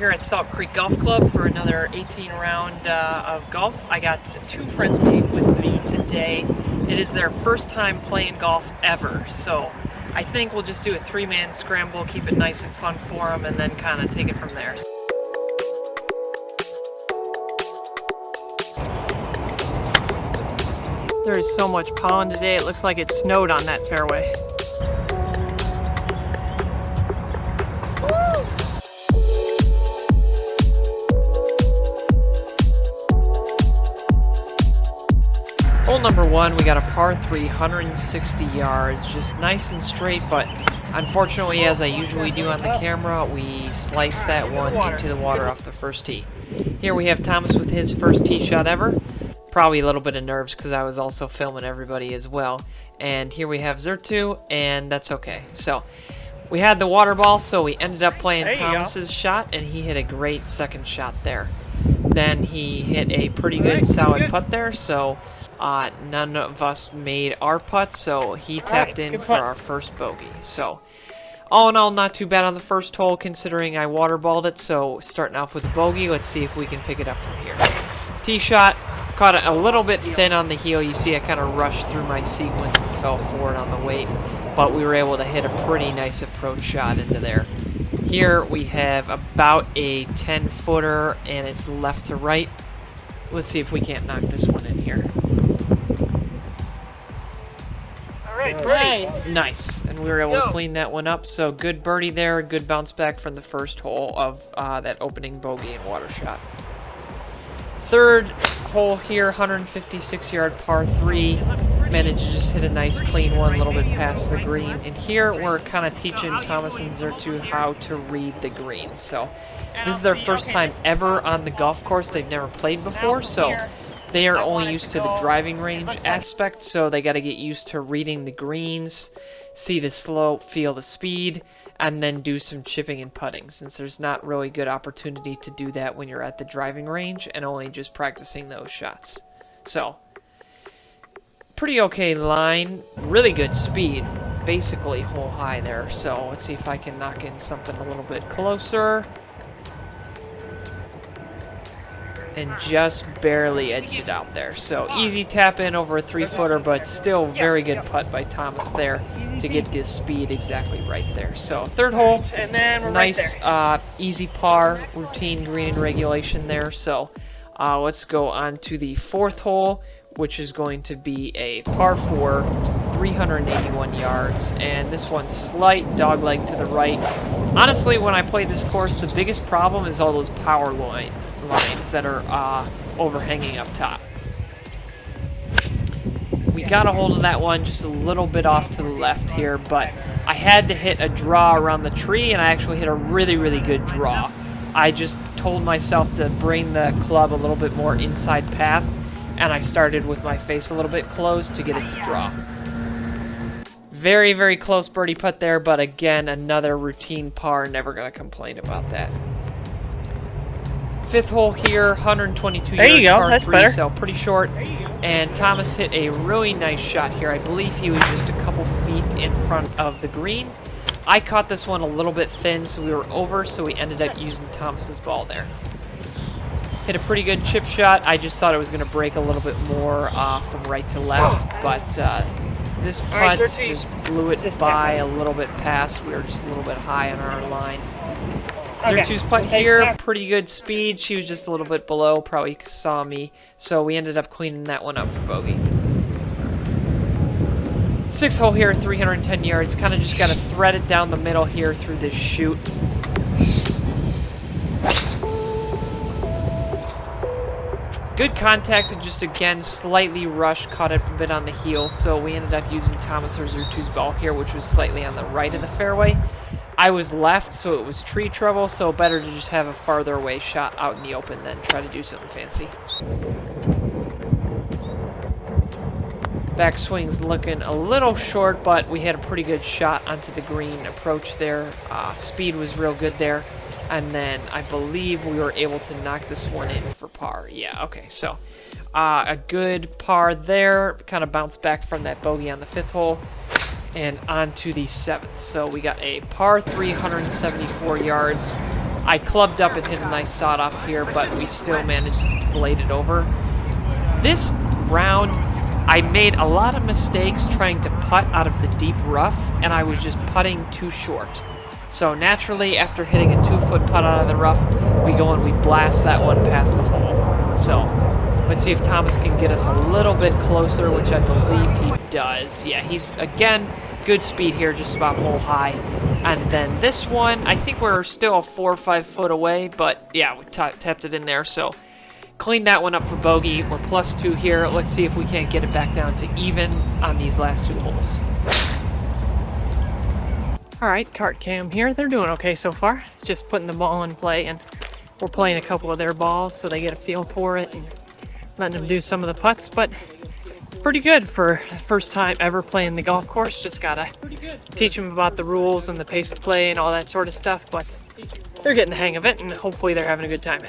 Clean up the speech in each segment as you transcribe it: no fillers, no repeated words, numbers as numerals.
here at Salt Creek Golf Club for another 18 round of golf. I got two friends meeting with me today. It is their first time playing golf ever, so I think we'll just do a three-man scramble, keep it nice and fun for them, and then kind of take it from there. There is so much pollen today, it looks like it snowed on that fairway. Hole number one, we got a par 3, 160 yards, just nice and straight, but unfortunately, as I usually do on the camera, we sliced that one into the water off the first tee. Here we have Thomas with his first tee shot ever. Probably a little bit of nerves because I was also filming everybody as well. And here we have Zertu, and that's okay. So we had the water ball, so we ended up playing Thomas's shot, and he hit a great second shot there. Then he hit a pretty good solid putt there, so none of us made our putts, so he tapped in for our first bogey. So all in all, not too bad on the first hole considering I waterballed it. So starting off with a bogey, let's see if we can pick it up from here. Tee shot, caught it a little bit thin on the heel. You see I kind of rushed through my sequence and fell forward on the weight, but we were able to hit a pretty nice approach shot into there. Here we have about a 10-footer, and it's left to right. Let's see if we can't knock this one in here. Nice. Nice, and we were able to clean that one up. So good birdie there, good bounce back from the first hole of that opening bogey and water shot. Third hole here, 156-yard par 3. Managed to just hit a nice clean one, a little bit past the green. And here we're kind of teaching Thomas and Zertu how to read the green. So this is their first time ever on the golf course. They've never played before, so they are only used to the driving range aspect, so they got to get used to reading the greens, see the slope, feel the speed, and then do some chipping and putting, since there's not really good opportunity to do that when you're at the driving range and only just practicing those shots. So, pretty okay line, really good speed, basically hole high there. So let's see if I can knock in something a little bit closer. And just barely edged it out there. So easy tap in over a 3-footer, but still very good putt by Thomas there to get this speed exactly right there. So third hole, nice easy par, routine green and regulation there. So let's go on to the fourth hole, which is going to be a par 4, 381 yards, and this one's slight dogleg to the right. Honestly, when I play this course, the biggest problem is all those power lines that are overhanging up top. We got a hold of that one just a little bit off to the left here, but I had to hit a draw around the tree, and I actually hit a really, really good draw. I just told myself to bring the club a little bit more inside path, and I started with my face a little bit closed to get it to draw. Very, very close birdie putt there, but again, another routine par, never going to complain about that. Fifth hole here, 122 yards, par 3, so pretty short. And Thomas hit a really nice shot here. I believe he was just a couple feet in front of the green. I caught this one a little bit thin, so we were over, so we ended up using Thomas's ball there. Hit a pretty good chip shot. I just thought it was going to break a little bit more from right to left, but this putt just blew it by a little bit past. We were just a little bit high on our line. Zertu's putt here, pretty good speed. She was just a little bit below, probably saw me, so we ended up cleaning that one up for bogey. Sixth hole here, 310 yards. Kind of just got to thread it down the middle here through this chute. Good contact, and just again slightly rushed, caught it a bit on the heel, so we ended up using Thomas or Zertu's ball here, which was slightly on the right of the fairway. I was left, so it was tree trouble, so better to just have a farther away shot out in the open than try to do something fancy. Backswing's looking a little short, but we had a pretty good shot onto the green approach there. Speed was real good there. And then I believe we were able to knock this one in for par. Yeah, okay, so a good par there. Kind of bounced back from that bogey on the fifth hole. And on to the seventh. So we got a par 374 yards. I clubbed up and hit a nice sawed off here, but we still managed to blade it over. This round, I made a lot of mistakes trying to putt out of the deep rough, and I was just putting too short. So naturally, after hitting a 2-foot putt out of the rough, we go and we blast that one past the hole. So let's see if Thomas can get us a little bit closer, which I believe he does. Yeah, he's, again, good speed here, just about hole high. And then this one, I think we're still 4 or 5 foot away, but yeah, we tapped it in there, so clean that one up for bogey. We're +2 here. Let's see if we can't get it back down to even on these last 2 holes. Alright, Cart Cam here. They're doing okay so far. Just putting the ball in play, and we're playing a couple of their balls so they get a feel for it and letting them do some of the putts, but pretty good for the first time ever playing the golf course. Just gotta teach them about the rules and the pace of play and all that sort of stuff, but they're getting the hang of it, and hopefully they're having a good time.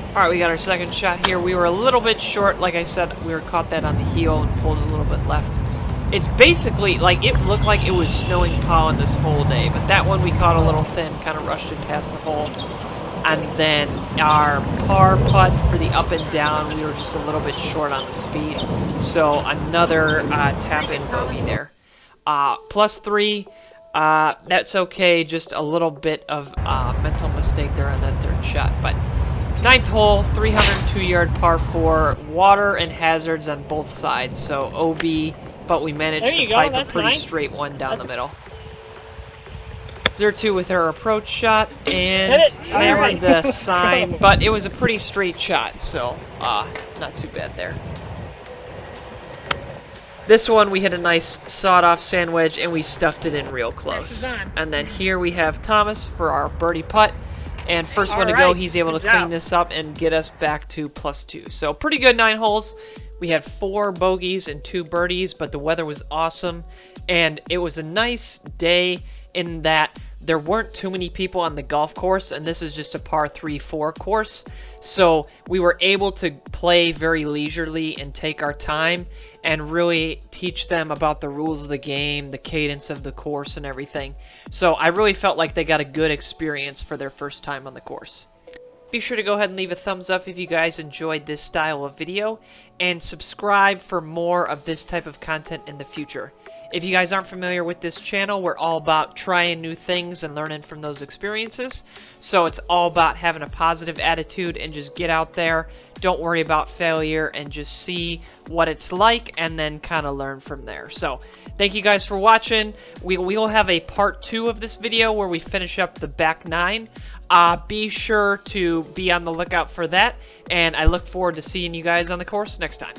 Alright, we got our second shot here. We were a little bit short. Like I said, we were caught that on the heel and pulled a little bit left. It's basically, like, it looked like it was snowing pollen this whole day, but that one we caught a little thin, kind of rushed it past the hole. And then our par putt for the up and down, we were just a little bit short on the speed. So another tap-in bogey there. +3, that's okay, just a little bit of mental mistake there on that third shot. But 9th hole, 302-yard par 4, water and hazards on both sides, so OB, but we managed to pipe a pretty straight one down the middle. 0-2 with our approach shot, and hammered the sign, but it was a pretty straight shot, so not too bad there. This one we hit a nice sawed-off sand wedge, and we stuffed it in real close. And then here we have Thomas for our birdie putt. And first one to go, he's able to clean this up and get us back to +2. So pretty good 9 holes. We had 4 bogeys and 2 birdies, but the weather was awesome. And it was a nice day in that there weren't too many people on the golf course, and this is just a par 3-4 course. So we were able to play very leisurely and take our time and really teach them about the rules of the game, the cadence of the course, and everything. So I really felt like they got a good experience for their first time on the course. Be sure to go ahead and leave a thumbs up if you guys enjoyed this style of video, and subscribe for more of this type of content in the future. If you guys aren't familiar with this channel, we're all about trying new things and learning from those experiences. So it's all about having a positive attitude and just get out there. Don't worry about failure and just see what it's like and then kind of learn from there. So thank you guys for watching. We will have a part 2 of this video where we finish up the back 9. Be sure to be on the lookout for that, and I look forward to seeing you guys on the course next time.